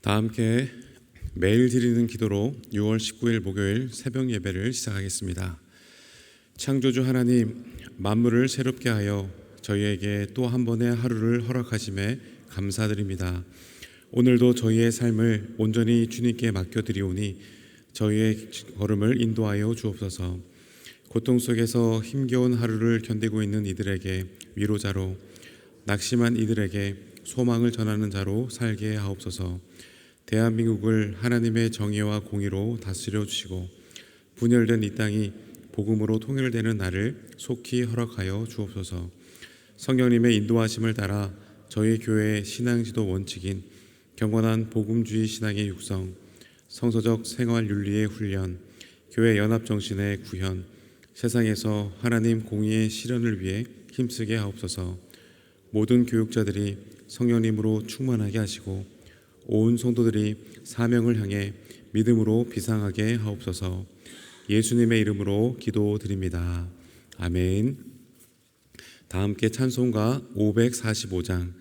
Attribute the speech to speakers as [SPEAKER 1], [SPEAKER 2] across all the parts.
[SPEAKER 1] 다 함께 매일 드리는 기도로 6월 19일 목요일 새벽 예배를 시작하겠습니다. 창조주 하나님, 만물을 새롭게 하여 저희에게 또 한 번의 하루를 허락하심에 감사드립니다. 오늘도 저희의 삶을 온전히 주님께 맡겨드리오니 저희의 걸음을 인도하여 주옵소서. 고통 속에서 힘겨운 하루를 견디고 있는 이들에게 위로자로, 낙심한 이들에게 소망을 전하는 자로 살게 하옵소서. 대한민국을 하나님의 정의와 공의로 다스려 주시고 분열된 이 땅이 복음으로 통일되는 날을 속히 허락하여 주옵소서. 성령님의 인도하심을 따라 저희 교회의 신앙지도 원칙인 경건한 복음주의 신앙의 육성, 성서적 생활 윤리의 훈련, 교회 연합 정신의 구현, 세상에서 하나님 공의의 실현을 위해 힘쓰게 하옵소서. 모든 교육자들이 성령님으로 충만하게 하시고 온 성도들이 사명을 향해 믿음으로 비상하게 하옵소서. 예수님의 이름으로 기도드립니다. 아멘. 다 함께 찬송가 545장,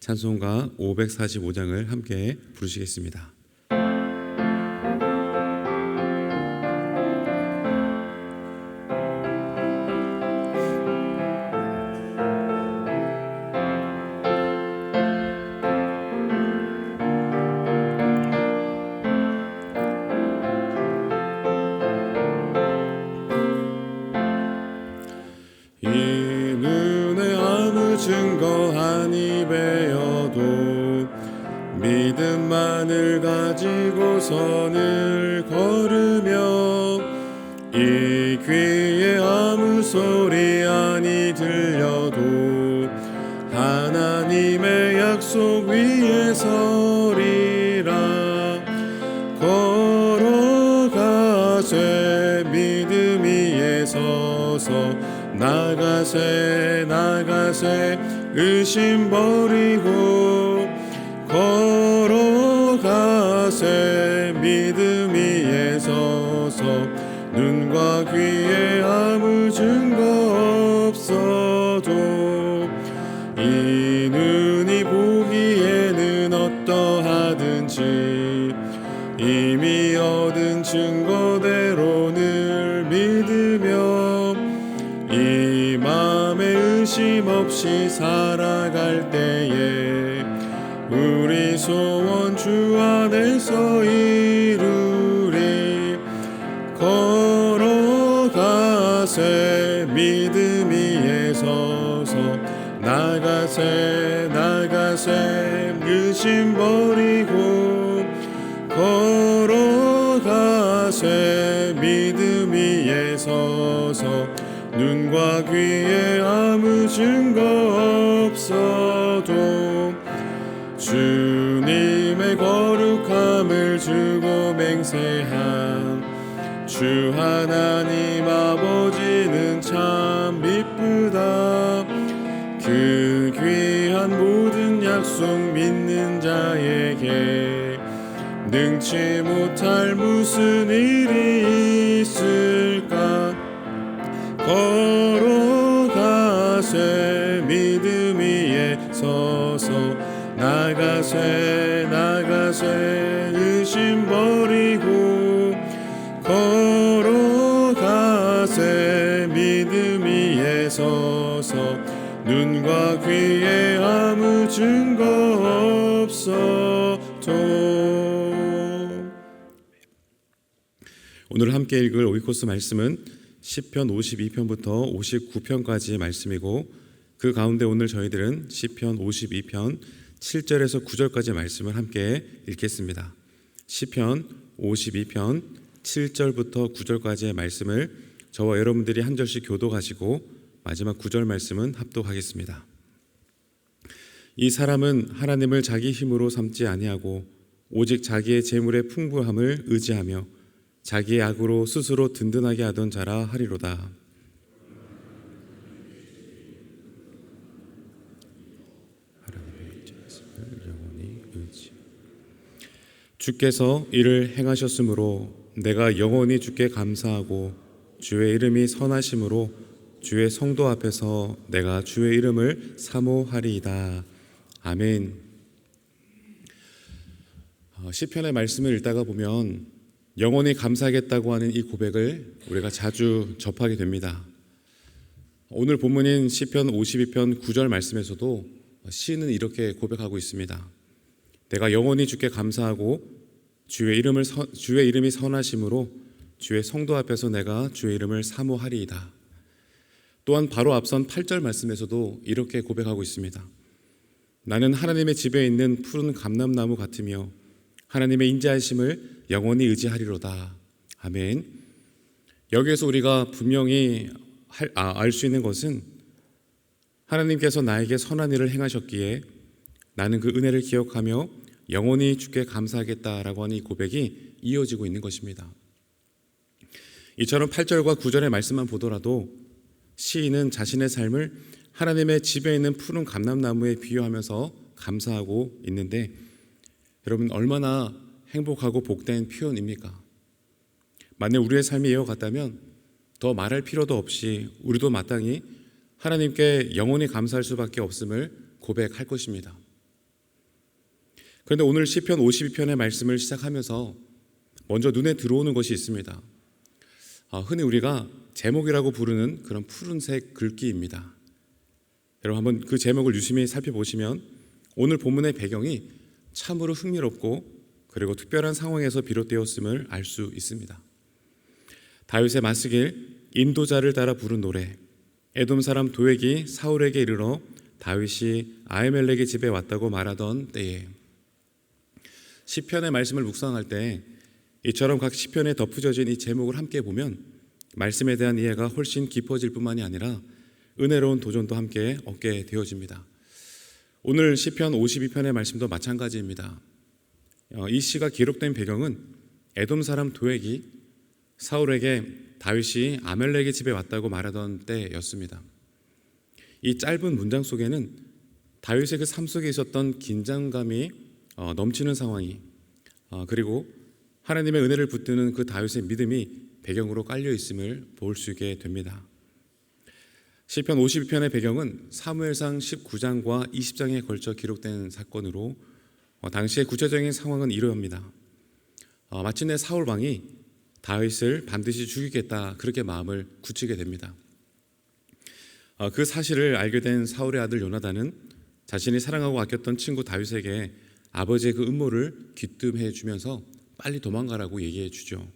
[SPEAKER 1] 찬송가 545장을 함께 부르시겠습니다.
[SPEAKER 2] 증거하니 배어도 믿음만을 가지고 선을 걸으며 이 귀에 아무 소리 아니 들려도 하나님의 약속 위에 서리라. 걸어가세 믿음 위에 서서 나가세 의심 버리고 걸어가세 믿음 위에 서서 눈과 귀에 아무 증거 없어도 이 눈이 보기에는 어떠하든지 이미 얻은 증거대로 늘 믿으며 이 맘에 의심 없이 살아갈 때에 우리 소원 주 안에서 이루리. 걸어가세 믿음 위에 서서 나가세 의심 버리고 걸어가세 믿음 위에 서서 눈과 귀에 아무 증거 없어도 주님의 거룩함을 주고 맹세한 주 하나님 아버지는 참 미쁘다. 그 귀한 모든 약속 믿는 자에게 능치 못할 무슨 일이 있을까. 걸어가세 믿음 위에 서서 나가세 의심 버리고 걸어가세 믿음 위에 서서 눈과 귀에 아무 증거 없어도.
[SPEAKER 1] 오늘 함께 읽을 오이코스 말씀은 시편 52편부터 59편까지의 말씀이고 그 가운데 오늘 저희들은 시편 52편 7절에서 9절까지의 말씀을 함께 읽겠습니다. 시편 52편 7절부터 9절까지의 말씀을 저와 여러분들이 한 절씩 교독하시고 마지막 9절 말씀은 합독하겠습니다. 이 사람은 하나님을 자기 힘으로 삼지 아니하고 오직 자기의 재물의 풍부함을 의지하며 자기의 악으로 스스로 든든하게 하던 자라 하리로다. 주께서 이를 행하셨으므로 내가 영원히 주께 감사하고 주의 이름이 선하심으로 주의 성도 앞에서 내가 주의 이름을 사모하리이다. 아멘. 시편의 말씀을 읽다가 보면 영원히 감사하겠다고 하는 이 고백을 우리가 자주 접하게 됩니다. 오늘 본문인 시편 52편 9절 말씀에서도 시인은 이렇게 고백하고 있습니다. 내가 영원히 주께 감사하고 주의 이름이 선하심으로 주의 성도 앞에서 내가 주의 이름을 사모하리이다. 또한 바로 앞선 8절 말씀에서도 이렇게 고백하고 있습니다. 나는 하나님의 집에 있는 푸른 감람나무 같으며 하나님의 인자하심을 영원히 의지하리로다. 아멘. 여기에서 우리가 분명히 알 수 있는 것은 하나님께서 나에게 선한 일을 행하셨기에 나는 그 은혜를 기억하며 영원히 주께 감사하겠다라고 하는 이 고백이 이어지고 있는 것입니다. 이처럼 8절과 9절의 말씀만 보더라도 시인은 자신의 삶을 하나님의 집에 있는 푸른 감람나무에 비유하면서 감사하고 있는데, 여러분 얼마나 행복하고 복된 표현입니까? 만약 우리의 삶이 이와 같다면 더 말할 필요도 없이 우리도 마땅히 하나님께 영원히 감사할 수밖에 없음을 고백할 것입니다. 그런데 오늘 시편 52편의 말씀을 시작하면서 먼저 눈에 들어오는 것이 있습니다. 흔히 우리가 제목이라고 부르는 그런 푸른색 글귀입니다. 여러분 한번 그 제목을 유심히 살펴보시면 오늘 본문의 배경이 참으로 흥미롭고 그리고 특별한 상황에서 비롯되었음을 알 수 있습니다. 다윗의 맞쓰길 인도자를 따라 부른 노래, 에돔 사람 도액이 사울에게 이르러 다윗이 아히멜렉의 집에 왔다고 말하던 때에, 시편의 말씀을 묵상할 때 이처럼 각 시편에 덧붙여진 이 제목을 함께 보면 말씀에 대한 이해가 훨씬 깊어질 뿐만이 아니라 은혜로운 도전도 함께 얻게 되어집니다. 오늘 시편 52편의 말씀도 마찬가지입니다. 이 시가 기록된 배경은 에돔 사람 도액이 사울에게 다윗이 아멜렉의 집에 왔다고 말하던 때였습니다. 이 짧은 문장 속에는 다윗의 그 삶 속에 있었던 긴장감이 넘치는 상황이, 그리고 하나님의 은혜를 붙드는 그 다윗의 믿음이 배경으로 깔려 있음을 볼 수 있게 됩니다. 시편 52편의 배경은 사무엘상 19장과 20장에 걸쳐 기록된 사건으로 당시의 구체적인 상황은 이러합니다. 마침내 사울 왕이 다윗을 반드시 죽이겠다, 그렇게 마음을 굳히게 됩니다. 그 사실을 알게 된 사울의 아들 요나단은 자신이 사랑하고 아꼈던 친구 다윗에게 아버지의 그 음모를 귀뜸해 주면서 빨리 도망가라고 얘기해 주죠.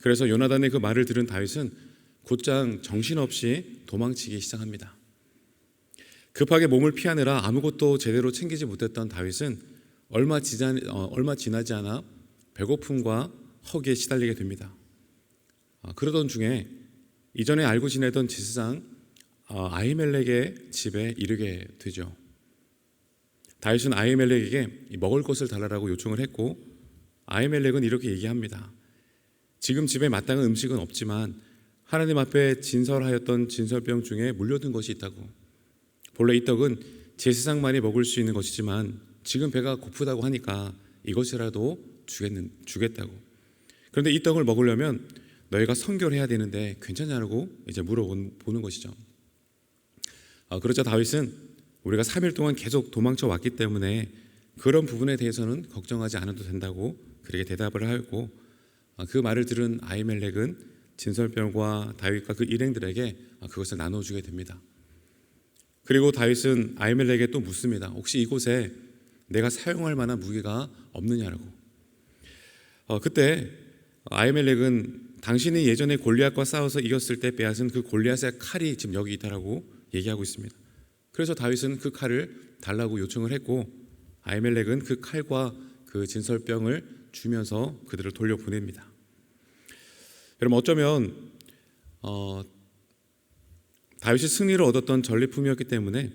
[SPEAKER 1] 그래서 요나단의 그 말을 들은 다윗은 곧장 정신없이 도망치기 시작합니다. 급하게 몸을 피하느라 아무것도 제대로 챙기지 못했던 다윗은 얼마 지나지 않아 배고픔과 허기에 시달리게 됩니다. 그러던 중에 이전에 알고 지내던 지사장 아히멜렉의 집에 이르게 되죠. 다윗은 아히멜렉에게 먹을 것을 달라고 요청을 했고, 아히멜렉은 이렇게 얘기합니다. 지금 집에 마땅한 음식은 없지만 하나님 앞에 진설하였던 진설병 중에 물려둔 것이 있다고. 본래 이 떡은 제사장만이 먹을 수 있는 것이지만 지금 배가 고프다고 하니까 이것이라도 주겠다고. 그런데 이 떡을 먹으려면 너희가 선결해야 되는데 괜찮냐고 이제 물어보는 것이죠. 그러자 다윗은 우리가 3일 동안 계속 도망쳐 왔기 때문에 그런 부분에 대해서는 걱정하지 않아도 된다고 그렇게 대답을 하였고, 그 말을 들은 아히멜렉은 진설병과 다윗과 그 일행들에게 그것을 나눠주게 됩니다. 그리고 다윗은 아히멜렉에게 또 묻습니다. 혹시 이곳에 내가 사용할 만한 무기가 없느냐고. 그때 아히멜렉은 당신이 예전에 골리앗과 싸워서 이겼을 때 빼앗은 그 골리앗의 칼이 지금 여기 있다라고 얘기하고 있습니다. 그래서 다윗은 그 칼을 달라고 요청을 했고, 아히멜렉은 그 칼과 그 진설병을 주면서 그들을 돌려보냅니다. 여러분 어쩌면 다윗이 승리를 얻었던 전리품이었기 때문에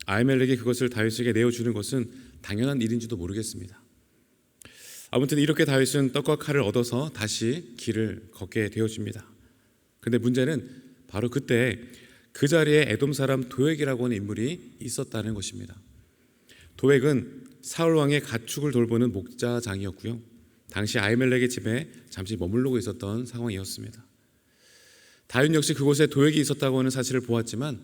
[SPEAKER 1] 아히멜렉이 그것을 다윗에게 내어주는 것은 당연한 일인지도 모르겠습니다. 아무튼 이렇게 다윗은 떡과 칼을 얻어서 다시 길을 걷게 되어집니다. 그런데 문제는 바로 그때 그 자리에 에돔 사람 도액이라고 하는 인물이 있었다는 것입니다. 도액은 사울 왕의 가축을 돌보는 목자장이었고요, 당시 아히멜렉의 집에 잠시 머무르고 있었던 상황이었습니다. 다윗 역시 그곳에 도액이 있었다고 하는 사실을 보았지만,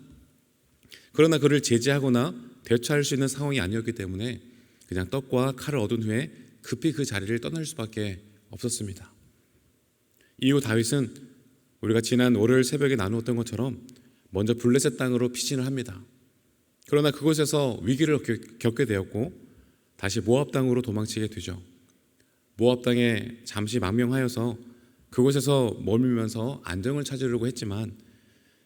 [SPEAKER 1] 그러나 그를 제지하거나 대처할 수 있는 상황이 아니었기 때문에 그냥 떡과 칼을 얻은 후에 급히 그 자리를 떠날 수밖에 없었습니다. 이후 다윗은 우리가 지난 월요일 새벽에 나누었던 것처럼 먼저 블레셋 땅으로 피신을 합니다. 그러나 그곳에서 위기를 겪게 되었고 다시 모압 땅으로 도망치게 되죠. 모압 땅에 잠시 망명하여서 그곳에서 머물면서 안정을 찾으려고 했지만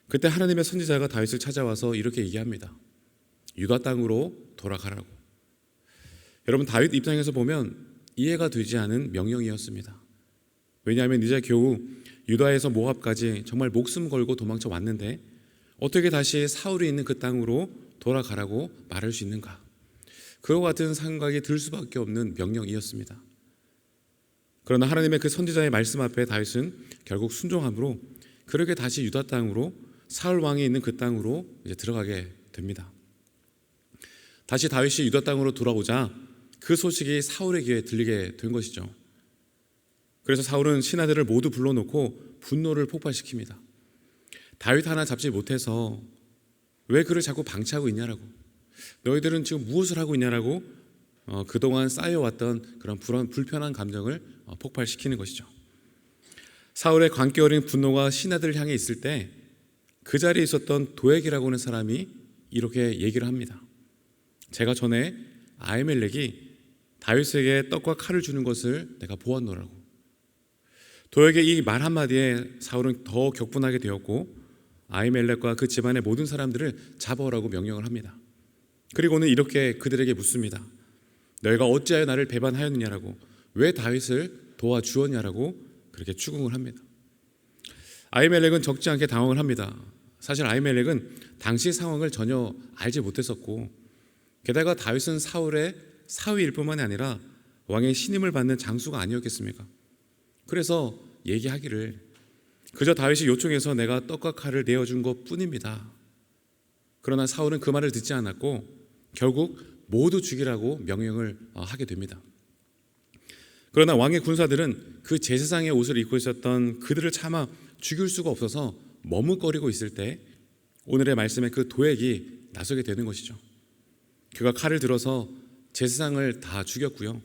[SPEAKER 1] 그때 하나님의 선지자가 다윗을 찾아와서 이렇게 얘기합니다. 유다 땅으로 돌아가라고. 여러분, 다윗 입장에서 보면 이해가 되지 않은 명령이었습니다. 왜냐하면 이제 겨우 유다에서 모압까지 정말 목숨 걸고 도망쳐 왔는데 어떻게 다시 사울이 있는 그 땅으로 돌아가라고 말할 수 있는가? 그와 같은 생각이 들 수밖에 없는 명령이었습니다. 그러나 하나님의 그 선지자의 말씀 앞에 다윗은 결국 순종함으로 그렇게 다시 유다 땅으로 사울 왕이 있는 그 땅으로 이제 들어가게 됩니다. 다시 다윗이 유다 땅으로 돌아오자 그 소식이 사울의 귀에 들리게 된 것이죠. 그래서 사울은 신하들을 모두 불러놓고 분노를 폭발시킵니다. 다윗 하나 잡지 못해서 왜 그를 자꾸 방치하고 있냐라고, 너희들은 지금 무엇을 하고 있냐라고 그동안 쌓여왔던 그런 불편한 감정을 폭발시키는 것이죠. 사울의 광기 어린 분노가 신하들을 향해 있을 때 그 자리에 있었던 도액이라고 하는 사람이 이렇게 얘기를 합니다. 제가 전에 아히멜렉이 다윗에게 떡과 칼을 주는 것을 내가 보았노라고. 도액의 이 말 한마디에 사울은 더 격분하게 되었고 아히멜렉과 그 집안의 모든 사람들을 잡아오라고 명령을 합니다. 그리고는 이렇게 그들에게 묻습니다. 너희가 어찌하여 나를 배반하였느냐라고, 왜 다윗을 도와주었냐라고 그렇게 추궁을 합니다. 아히멜렉은 적지 않게 당황을 합니다. 사실 아히멜렉은 당시 상황을 전혀 알지 못했었고 게다가 다윗은 사울의 사위일 뿐만이 아니라 왕의 신임을 받는 장수가 아니었겠습니까? 그래서 얘기하기를 그저 다윗이 요청해서 내가 떡과 칼을 내어준 것뿐입니다. 그러나 사울은 그 말을 듣지 않았고 결국 모두 죽이라고 명령을 하게 됩니다. 그러나 왕의 군사들은 그 제사장의 옷을 입고 있었던 그들을 차마 죽일 수가 없어서 머뭇거리고 있을 때 오늘의 말씀에 그 도액이 나서게 되는 것이죠. 그가 칼을 들어서 제사장을 다 죽였고요.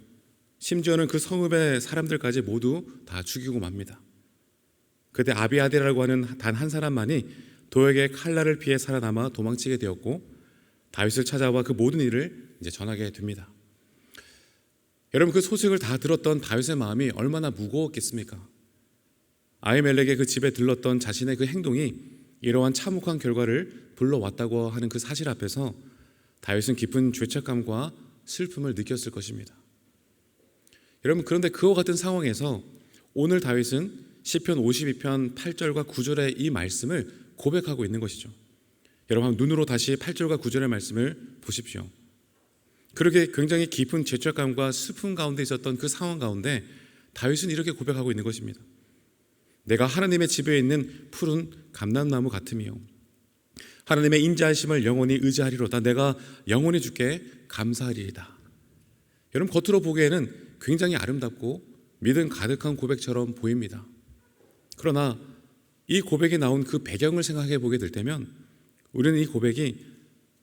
[SPEAKER 1] 심지어는 그 성읍의 사람들까지 모두 다 죽이고 맙니다. 그때 아비아델이라고 하는 단 한 사람만이 도액의 칼날을 피해 살아남아 도망치게 되었고 다윗을 찾아와 그 모든 일을 이제 전하게 됩니다. 여러분, 그 소식을 다 들었던 다윗의 마음이 얼마나 무거웠겠습니까? 아히멜렉의 그 집에 들렀던 자신의 그 행동이 이러한 참혹한 결과를 불러왔다고 하는 그 사실 앞에서 다윗은 깊은 죄책감과 슬픔을 느꼈을 것입니다. 여러분, 그런데 그와 같은 상황에서 오늘 다윗은 시편 52편 8절과 9절의 이 말씀을 고백하고 있는 것이죠. 여러분, 눈으로 다시 8절과 9절의 말씀을 보십시오. 그렇게 굉장히 깊은 죄책감과 슬픔 가운데 있었던 그 상황 가운데 다윗은 이렇게 고백하고 있는 것입니다. 내가 하나님의 집에 있는 푸른 감람나무 같으며 하나님의 인자하심을 영원히 의지하리로다. 내가 영원히 주께 감사하리이다. 여러분, 겉으로 보기에는 굉장히 아름답고 믿음 가득한 고백처럼 보입니다. 그러나 이 고백이 나온 그 배경을 생각해 보게 될 때면 우리는 이 고백이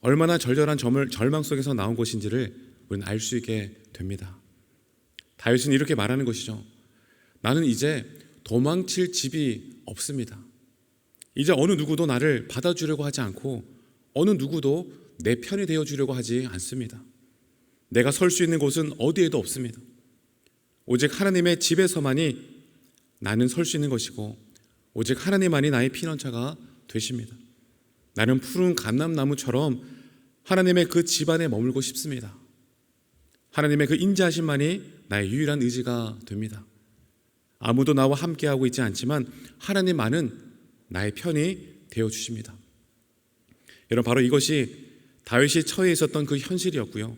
[SPEAKER 1] 얼마나 절절한 절망 속에서 나온 것인지를 우리는 알 수 있게 됩니다. 다윗은 이렇게 말하는 것이죠. 나는 이제 도망칠 집이 없습니다. 이제 어느 누구도 나를 받아주려고 하지 않고 어느 누구도 내 편이 되어주려고 하지 않습니다. 내가 설 수 있는 곳은 어디에도 없습니다. 오직 하나님의 집에서만이 나는 설 수 있는 것이고 오직 하나님만이 나의 피난처가 되십니다. 나는 푸른 감람나무처럼 하나님의 그 집안에 머물고 싶습니다. 하나님의 그 인자하심만이 나의 유일한 의지가 됩니다. 아무도 나와 함께하고 있지 않지만 하나님만은 나의 편이 되어주십니다. 여러분, 바로 이것이 다윗이 처해 있었던 그 현실이었고요.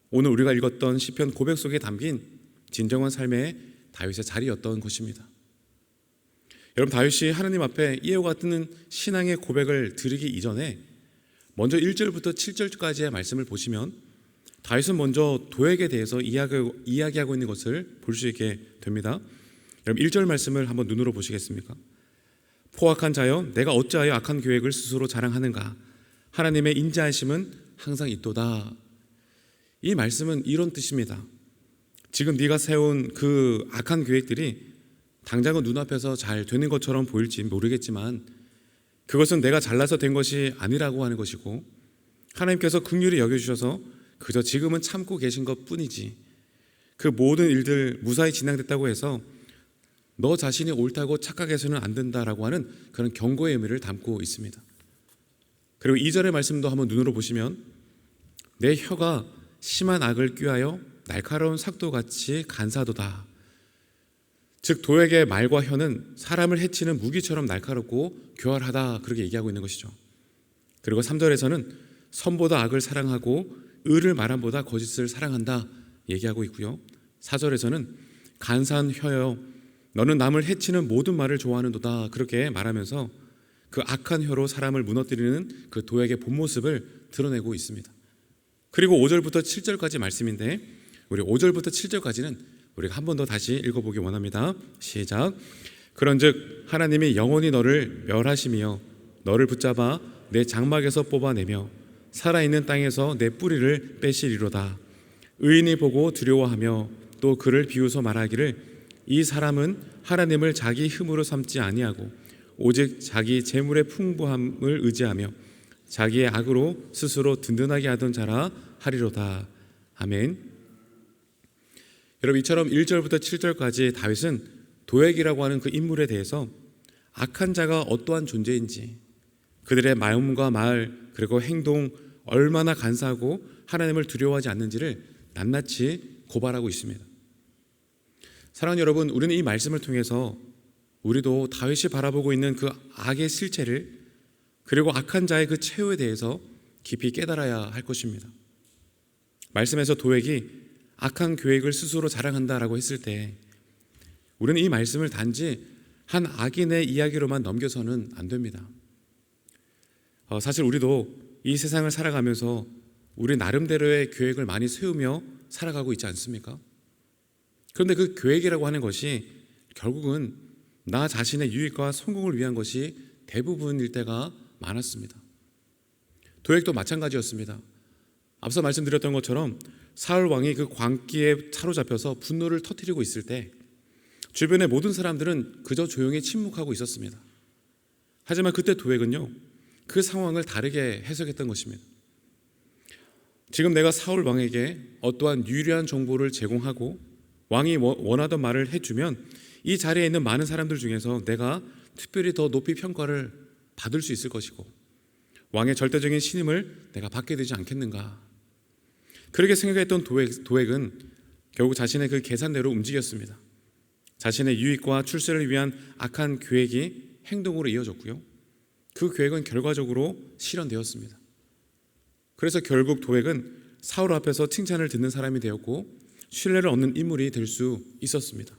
[SPEAKER 1] 오늘 우리가 읽었던 시편 고백 속에 담긴 진정한 삶의 다윗의 자리였던 것입니다. 여러분, 다윗이 하나님 앞에 이와 같은 신앙의 고백을 드리기 이전에 먼저 1절부터 7절까지의 말씀을 보시면 다윗은 먼저 도액에 대해서 이야기하고 있는 것을 볼 수 있게 됩니다. 여러분, 1절 말씀을 한번 눈으로 보시겠습니까? 포악한 자여, 내가 어찌하여 악한 계획을 스스로 자랑하는가? 하나님의 인자하심은 항상 있도다. 이 말씀은 이런 뜻입니다. 지금 네가 세운 그 악한 계획들이 당장은 눈앞에서 잘 되는 것처럼 보일지 모르겠지만 그것은 내가 잘나서 된 것이 아니라고 하는 것이고 하나님께서 긍휼히 여겨주셔서 그저 지금은 참고 계신 것뿐이지 그 모든 일들 무사히 진행됐다고 해서 너 자신이 옳다고 착각해서는 안 된다라고 하는 그런 경고의 의미를 담고 있습니다. 그리고 2절의 말씀도 한번 눈으로 보시면 내 혀가 심한 악을 꾀하여 날카로운 삭도같이 간사도다. 즉 도액의 말과 혀는 사람을 해치는 무기처럼 날카롭고 교활하다 그렇게 얘기하고 있는 것이죠. 그리고 3절에서는 선보다 악을 사랑하고 의를 말함보다 거짓을 사랑한다 얘기하고 있고요. 4절에서는 간사한 혀여 너는 남을 해치는 모든 말을 좋아하는도다 그렇게 말하면서 그 악한 혀로 사람을 무너뜨리는 그 도액의 본 모습을 드러내고 있습니다. 그리고 5절부터 7절까지 말씀인데 우리 5절부터 7절까지는 우리가 한 번 더 다시 읽어보기 원합니다. 시작. 그런즉 하나님이 영원히 너를 멸하시며 너를 붙잡아 내 장막에서 뽑아내며 살아있는 땅에서 내 뿌리를 빼시리로다. 의인이 보고 두려워하며 또 그를 비웃어 말하기를 이 사람은 하나님을 자기 흠으로 삼지 아니하고 오직 자기 재물의 풍부함을 의지하며 자기의 악으로 스스로 든든하게 하던 자라 하리로다. 아멘. 여러분 이처럼 1절부터 7절까지 다윗은 도액이라고 하는 그 인물에 대해서 악한 자가 어떠한 존재인지 그들의 마음과 말 그리고 행동 얼마나 간사하고 하나님을 두려워하지 않는지를 낱낱이 고발하고 있습니다. 사랑하는 여러분, 우리는 이 말씀을 통해서 우리도 다윗이 바라보고 있는 그 악의 실체를 그리고 악한 자의 그 최후에 대해서 깊이 깨달아야 할 것입니다. 말씀에서 도액이 악한 계획을 스스로 자랑한다라고 했을 때 우리는 이 말씀을 단지 한 악인의 이야기로만 넘겨서는 안 됩니다. 사실 우리도 이 세상을 살아가면서 우리 나름대로의 계획을 많이 세우며 살아가고 있지 않습니까? 그런데 그 계획이라고 하는 것이 결국은 나 자신의 유익과 성공을 위한 것이 대부분일 때가 많았습니다. 도액도 마찬가지였습니다. 앞서 말씀드렸던 것처럼 사울 왕이 그 광기에 사로잡혀서 분노를 터뜨리고 있을 때 주변의 모든 사람들은 그저 조용히 침묵하고 있었습니다. 하지만 그때 도액은요 그 상황을 다르게 해석했던 것입니다. 지금 내가 사울 왕에게 어떠한 유리한 정보를 제공하고 왕이 원하던 말을 해주면 이 자리에 있는 많은 사람들 중에서 내가 특별히 더 높이 평가를 받을 수 있을 것이고 왕의 절대적인 신임을 내가 받게 되지 않겠는가. 그렇게 생각했던 도액은 결국 자신의 그 계산대로 움직였습니다. 자신의 유익과 출세를 위한 악한 계획이 행동으로 이어졌고요. 그 계획은 결과적으로 실현되었습니다. 그래서 결국 도액은 사울 앞에서 칭찬을 듣는 사람이 되었고 신뢰를 얻는 인물이 될 수 있었습니다.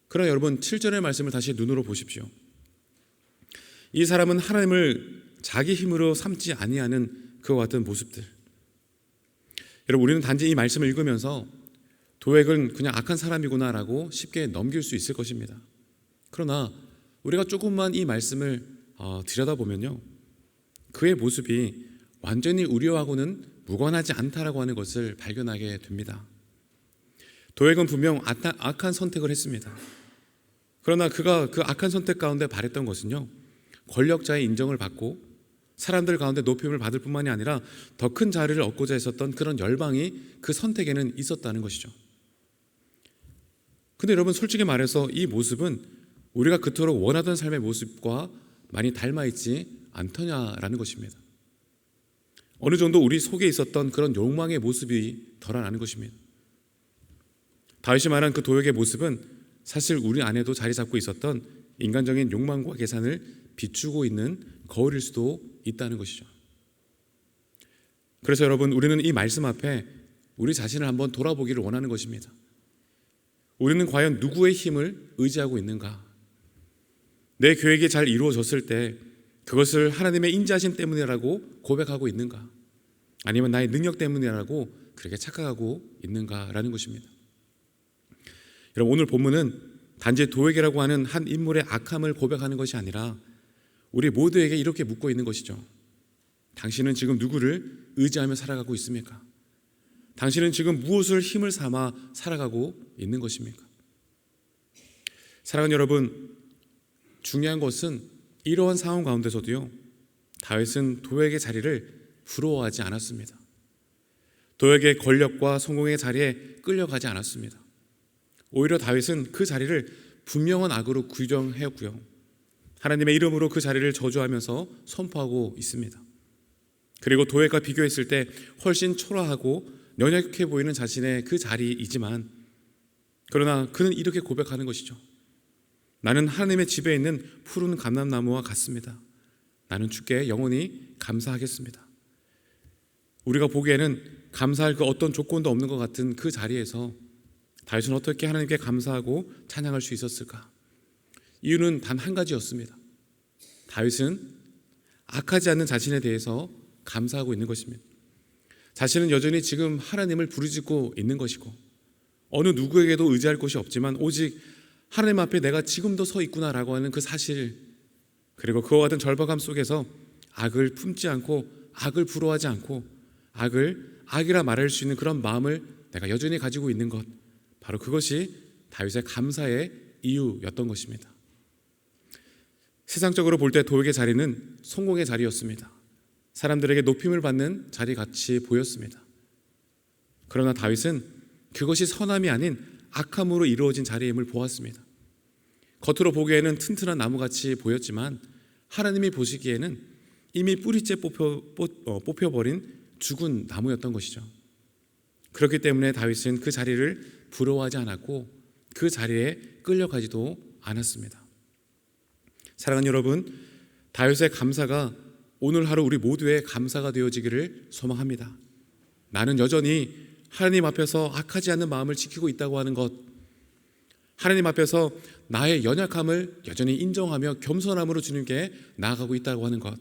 [SPEAKER 1] 그러나 여러분 7절의 말씀을 다시 눈으로 보십시오. 이 사람은 하나님을 자기 힘으로 삼지 아니하는 그와 같은 모습들. 여러분 우리는 단지 이 말씀을 읽으면서 도액은 그냥 악한 사람이구나라고 쉽게 넘길 수 있을 것입니다. 그러나 우리가 조금만 이 말씀을 들여다보면요 그의 모습이 완전히 우리하고는 무관하지 않다라고 하는 것을 발견하게 됩니다. 도액은 분명 악한 선택을 했습니다. 그러나 그가 그 악한 선택 가운데 바랬던 것은요 권력자의 인정을 받고 사람들 가운데 높임을 받을 뿐만이 아니라 더 큰 자리를 얻고자 했었던 그런 열방이 그 선택에는 있었다는 것이죠. 근데 여러분 솔직히 말해서 이 모습은 우리가 그토록 원하던 삶의 모습과 많이 닮아있지 않더냐라는 것입니다. 어느 정도 우리 속에 있었던 그런 욕망의 모습이 덜어나는 것입니다. 다윗이 말한 그 도액의 모습은 사실 우리 안에도 자리 잡고 있었던 인간적인 욕망과 계산을 비추고 있는 거울일 수도 있다는 것이죠. 그래서 여러분 우리는 이 말씀 앞에 우리 자신을 한번 돌아보기를 원하는 것입니다. 우리는 과연 누구의 힘을 의지하고 있는가? 내 계획이 잘 이루어졌을 때 그것을 하나님의 인자하심 때문이라고 고백하고 있는가? 아니면 나의 능력 때문이라고 그렇게 착각하고 있는가라는 것입니다. 여러분 오늘 본문은 단지 도액이라고 하는 한 인물의 악함을 고백하는 것이 아니라 우리 모두에게 이렇게 묻고 있는 것이죠. 당신은 지금 누구를 의지하며 살아가고 있습니까? 당신은 지금 무엇을 힘을 삼아 살아가고 있는 것입니까? 사랑하는 여러분, 중요한 것은 이러한 상황 가운데서도요, 다윗은 도액의 자리를 부러워하지 않았습니다. 도액의 권력과 성공의 자리에 끌려가지 않았습니다. 오히려 다윗은 그 자리를 분명한 악으로 규정하였고요, 하나님의 이름으로 그 자리를 저주하면서 선포하고 있습니다. 그리고 도액과 비교했을 때 훨씬 초라하고 연약해 보이는 자신의 그 자리이지만, 그러나 그는 이렇게 고백하는 것이죠. 나는 하나님의 집에 있는 푸른 감람나무와 같습니다. 나는 주께 영원히 감사하겠습니다. 우리가 보기에는 감사할 그 어떤 조건도 없는 것 같은 그 자리에서 다윗은 어떻게 하나님께 감사하고 찬양할 수 있었을까? 이유는 단 한 가지였습니다. 다윗은 악하지 않는 자신에 대해서 감사하고 있는 것입니다. 자신은 여전히 지금 하나님을 부르짖고 있는 것이고, 어느 누구에게도 의지할 곳이 없지만 오직 하나님 앞에 내가 지금도 서 있구나라고 하는 그 사실, 그리고 그와 같은 절박함 속에서 악을 품지 않고 악을 부러워하지 않고 악을 악이라 말할 수 있는 그런 마음을 내가 여전히 가지고 있는 것, 바로 그것이 다윗의 감사의 이유였던 것입니다. 세상적으로 볼 때 도액의 자리는 성공의 자리였습니다. 사람들에게 높임을 받는 자리 같이 보였습니다. 그러나 다윗은 그것이 선함이 아닌 악함으로 이루어진 자리임을 보았습니다. 겉으로 보기에는 튼튼한 나무같이 보였지만 하나님이 보시기에는 이미 뿌리째 뽑혀버린 죽은 나무였던 것이죠. 그렇기 때문에 다윗은 그 자리를 부러워하지 않았고 그 자리에 끌려가지도 않았습니다. 사랑하는 여러분, 다윗의 감사가 오늘 하루 우리 모두의 감사가 되어지기를 소망합니다. 나는 여전히 하나님 앞에서 악하지 않는 마음을 지키고 있다고 하는 것, 하나님 앞에서 나의 연약함을 여전히 인정하며 겸손함으로 주님께 나아가고 있다고 하는 것,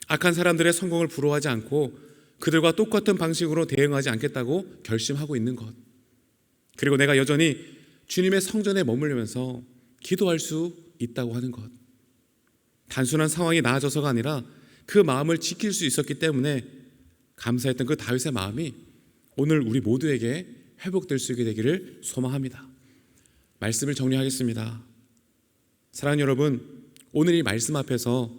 [SPEAKER 1] 악한 사람들의 성공을 부러워하지 않고 그들과 똑같은 방식으로 대응하지 않겠다고 결심하고 있는 것, 그리고 내가 여전히 주님의 성전에 머물면서 기도할 수 있다고 하는 것, 단순한 상황이 나아져서가 아니라 그 마음을 지킬 수 있었기 때문에 감사했던 그 다윗의 마음이 오늘 우리 모두에게 회복될 수 있게 되기를 소망합니다. 말씀을 정리하겠습니다. 사랑하는 여러분, 오늘 이 말씀 앞에서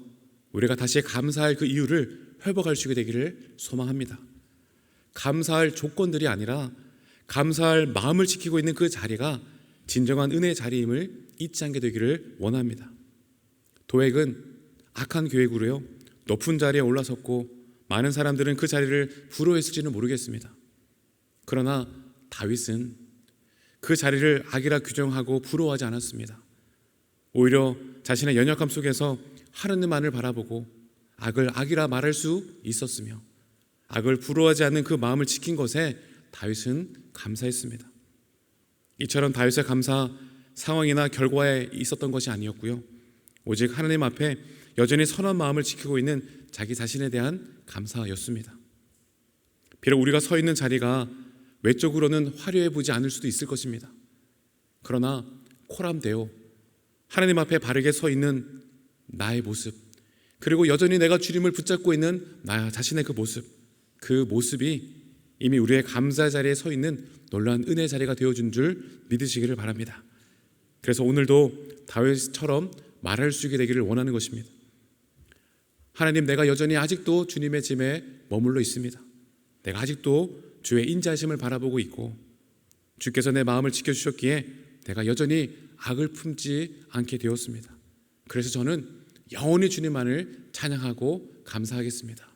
[SPEAKER 1] 우리가 다시 감사할 그 이유를 회복할 수 있게 되기를 소망합니다. 감사할 조건들이 아니라 감사할 마음을 지키고 있는 그 자리가 진정한 은혜의 자리임을 잊지 않게 되기를 원합니다. 도액은 악한 계획으로요, 높은 자리에 올라섰고 많은 사람들은 그 자리를 부러워했을지는 모르겠습니다. 그러나 다윗은 그 자리를 악이라 규정하고 부러워하지 않았습니다. 오히려 자신의 연약함 속에서 하나님만을 바라보고 악을 악이라 말할 수 있었으며 악을 부러워하지 않는 그 마음을 지킨 것에 다윗은 감사했습니다. 이처럼 다윗의 감사 상황이나 결과에 있었던 것이 아니었고요, 오직 하나님 앞에 여전히 선한 마음을 지키고 있는 자기 자신에 대한 감사였습니다. 비록 우리가 서 있는 자리가 외적으로는 화려해 보이지 않을 수도 있을 것입니다. 그러나 코람되어 하나님 앞에 바르게 서 있는 나의 모습, 그리고 여전히 내가 주님을 붙잡고 있는 나 자신의 그 모습이 이미 우리의 감사 자리에 서 있는 놀라운 은혜 자리가 되어준 줄 믿으시기를 바랍니다. 그래서 오늘도 다윗처럼 말할 수 있게 되기를 원하는 것입니다. 하나님, 내가 여전히 아직도 주님의 짐에 머물러 있습니다. 내가 아직도 주의 인자하심을 바라보고 있고 주께서 내 마음을 지켜주셨기에 내가 여전히 악을 품지 않게 되었습니다. 그래서 저는 영원히 주님만을 찬양하고 감사하겠습니다.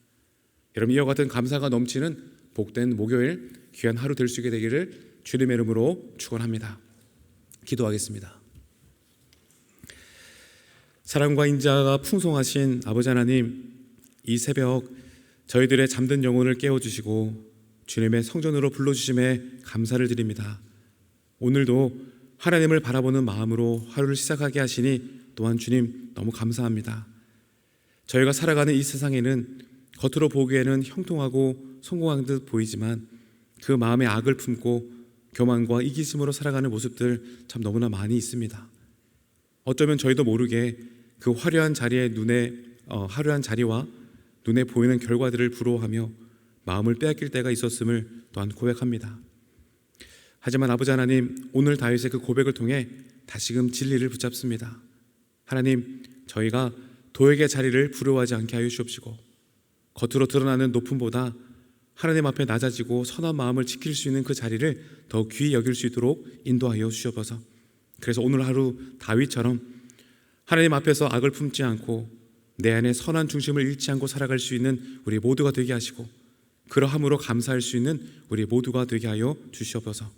[SPEAKER 1] 여러분, 이와 같은 감사가 넘치는 복된 목요일 귀한 하루 될 수 있게 되기를 주님의 이름으로 축원합니다. 기도하겠습니다. 사랑과 인자가 풍성하신 아버지 하나님, 이 새벽 저희들의 잠든 영혼을 깨워주시고 주님의 성전으로 불러주심에 감사를 드립니다. 오늘도 하나님을 바라보는 마음으로 하루를 시작하게 하시니 또한 주님 너무 감사합니다. 저희가 살아가는 이 세상에는 겉으로 보기에는 형통하고 성공한 듯 보이지만 그 마음에 악을 품고 교만과 이기심으로 살아가는 모습들 참 너무나 많이 있습니다. 어쩌면 저희도 모르게 그 화려한 자리와 눈에 보이는 결과들을 부러워하며 마음을 빼앗길 때가 있었음을 또한 고백합니다. 하지만 아버지 하나님, 오늘 다윗의 그 고백을 통해 다시금 진리를 붙잡습니다. 하나님, 저희가 도액의 자리를 부러워하지 않게 하여 주옵시고, 겉으로 드러나는 높음보다 하나님 앞에 낮아지고 선한 마음을 지킬 수 있는 그 자리를 더 귀히 여길 수 있도록 인도하여 주옵소서. 그래서 오늘 하루 다윗처럼 하나님 앞에서 악을 품지 않고 내 안에 선한 중심을 잃지 않고 살아갈 수 있는 우리 모두가 되게 하시고, 그러함으로 감사할 수 있는 우리 모두가 되게 하여 주시옵소서.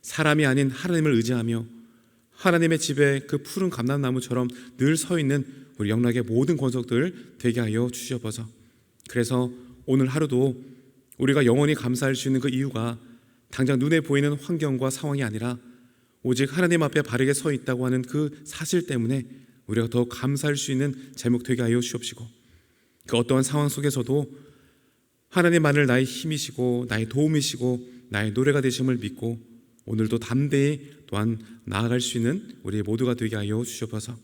[SPEAKER 1] 사람이 아닌 하나님을 의지하며 하나님의 집에 그 푸른 감람나무처럼 늘 서 있는 우리 영락의 모든 권속들 되게 하여 주시옵소서. 그래서 오늘 하루도 우리가 영원히 감사할 수 있는 그 이유가 당장 눈에 보이는 환경과 상황이 아니라 오직 하나님 앞에 바르게 서 있다고 하는 그 사실 때문에 우리가 더 감사할 수 있는 제목 되게 하여 주옵시고, 그 어떠한 상황 속에서도 하나님만을 나의 힘이시고 나의 도움이시고 나의 노래가 되심을 믿고 오늘도 담대히 또한 나아갈 수 있는 우리 모두가 되게 하여 주시옵소서.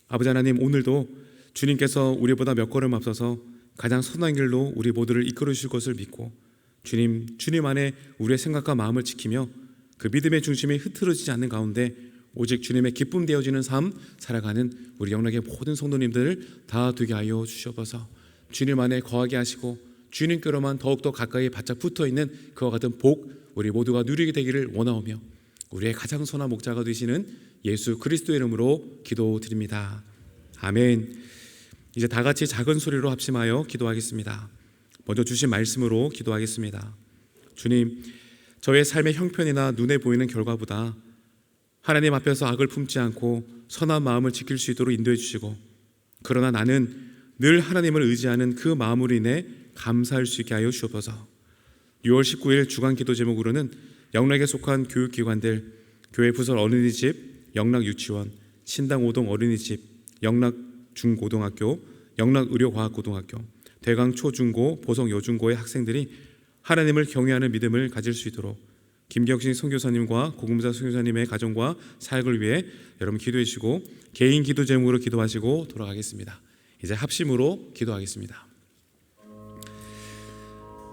[SPEAKER 1] 아버지 하나님, 오늘도 주님께서 우리보다 몇 걸음 앞서서 가장 선한 길로 우리 모두를 이끌어 주실 것을 믿고 주님 안에 우리의 생각과 마음을 지키며 그 믿음의 중심이 흐트러지지 않는 가운데 오직 주님의 기쁨 되어지는 삶 살아가는 우리 영락의 모든 성도님들 다 되게 하여 주시옵소서. 주님 안에 거하게 하시고 주님께로만 더욱더 가까이 바짝 붙어있는 그와 같은 복 우리 모두가 누리게 되기를 원하오며 우리의 가장 선한 목자가 되시는 예수 그리스도의 이름으로 기도드립니다. 아멘. 이제 다 같이 작은 소리로 합심하여 기도하겠습니다. 먼저 주신 말씀으로 기도하겠습니다. 주님, 저의 삶의 형편이나 눈에 보이는 결과보다 하나님 앞에서 악을 품지 않고 선한 마음을 지킬 수 있도록 인도해 주시고, 그러나 나는 늘 하나님을 의지하는 그 마음으로 인해 감사할 수 있게 하여 주옵소서. 6월 19일 주간 기도 제목으로는 영락에 속한 교육기관들, 교회 부설 어린이집, 영락유치원, 신당 5동 어린이집, 영락 중고등학교, 영락의료과학고등학교, 대강 초중고, 보성 여중고의 학생들이 하나님을 경외하는 믿음을 가질 수 있도록 김경신 선교사님과 고금자 선교사님의 가정과 사역을 위해 여러분 기도해 주시고 개인 기도 제목으로 기도하시고 돌아가겠습니다. 이제 합심으로 기도하겠습니다.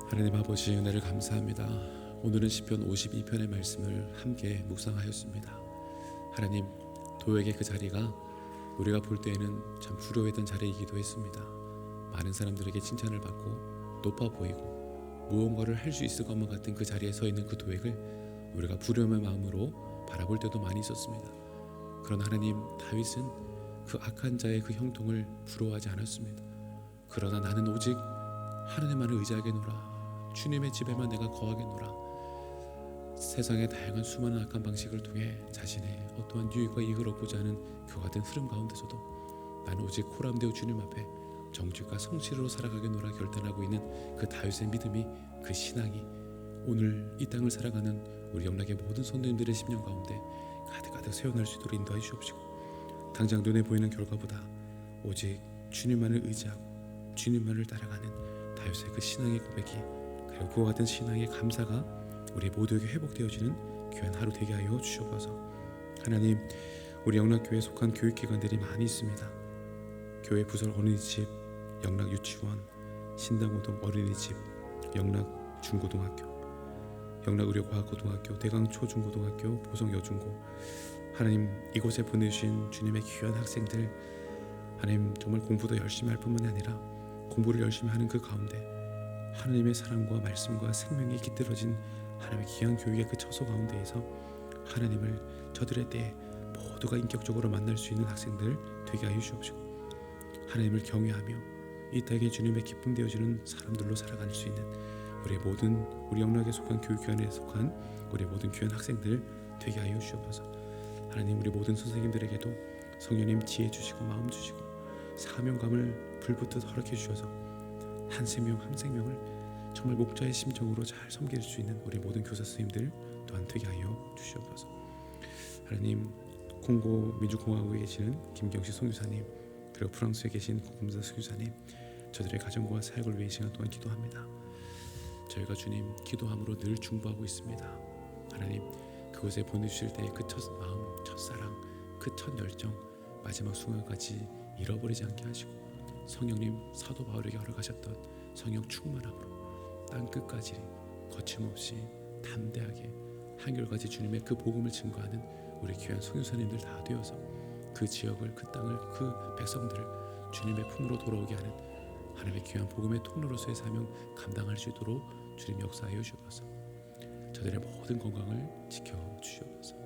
[SPEAKER 1] 하나님 아버지, 은혜를 감사합니다. 오늘은 시편 52편의 말씀을 함께 묵상하였습니다. 하나님, 도액의 그 자리가 우리가 볼 때에는 참 부러워했던 자리이기도 했습니다. 많은 사람들에게 칭찬을 받고 높아 보이고 무언가를 할 수 있을 것만 같은 그 자리에 서 있는 그 도액을 우리가 부러움의 마음으로 바라볼 때도 많이 있었습니다. 그러나 하나님, 다윗은 그 악한 자의 그 형통을 부러워하지 않았습니다. 그러나 나는 오직 하나님만을 의지하겠노라, 주님의 집에만 내가 거하겠노라. 세상의 다양한 수많은 악한 방식을 통해 자신의 어떠한 유익과 이익을 얻고자 하는 그와 같은 흐름 가운데서도 나는 오직 코람되어 주님 앞에 정직과 성실로 살아가겠노라 결단하고 있는 그 다윗의 믿음이, 그 신앙이 오늘 이 땅을 살아가는 우리 영락의 모든 성도님들의 심령 가운데 가득가득 세워날 수 있도록 인도해 주옵시고, 당장 눈에 보이는 결과보다 오직 주님만을 의지하고 주님만을 따라가는 다윗의 그 신앙의 고백이, 그리고 그와 같은 신앙의 감사가 우리 모두에게 회복되어지는 귀한 하루 되게 하여 주시옵소서. 하나님, 우리 영락교회에 속한 교육기관들이 많이 있습니다. 교회 부설 어린이집, 영락유치원, 신당오동 어린이집, 영락중고등학교, 영락의료과학고등학교, 대강초중고등학교, 보성여중고, 하나님, 이곳에 보내주신 주님의 귀한 학생들, 하나님 정말 공부도 열심히 할 뿐만이 아니라 공부를 열심히 하는 그 가운데 하나님의 사랑과 말씀과 생명이 깃들어진 하나님의 귀한 교육의 그 처소 가운데에서 하나님을 저들의 때에 모두가 인격적으로 만날 수 있는 학생들 되게 하여 주옵시고, 하나님을 경외하며 이 땅에 주님의 기쁨 되어지는 사람들로 살아갈 수 있는 우리 영락에 속한 교육기관에 속한 우리 모든 귀한 학생들 되게 하여 주옵소서. 하나님, 우리 모든 선생님들에게도 성령님 지혜 주시고 마음 주시고 사명감을 불붙듯 허락해 주셔서 한 생명 한 생명을 정말 목자의 심정으로 잘 섬길 수 있는 우리 모든 교사 선생님들 또한 되게 하여 주시옵소서. 하나님, 콩고 민주공화국에 계시는 김경식 선교사님, 그리고 프랑스에 계신 고금자 선교사님, 저들의 가정과 사역을 위해 시간 동안 기도합니다. 저희가 주님 기도함으로 늘 중보하고 있습니다. 하나님, 그곳에 보내주실 때의 그 첫 마음, 첫 사랑, 그 첫 열정, 마지막 순간까지 잃어버리지 않게 하시고 성령님 사도 바울에게 허락하셨던 성령 충만함으로 땅 끝까지 거침없이 담대하게 한결같이 주님의 그 복음을 증거하는 우리 귀한 선교사님들 다 되어서 그 지역을, 그 땅을, 그 백성들을 주님의 품으로 돌아오게 하는 하나님의 귀한 복음의 통로로서의 사명 감당할 수 있도록 주님 역사하여 주옵소서. 저들의 모든 건강을 지켜주시옵소서.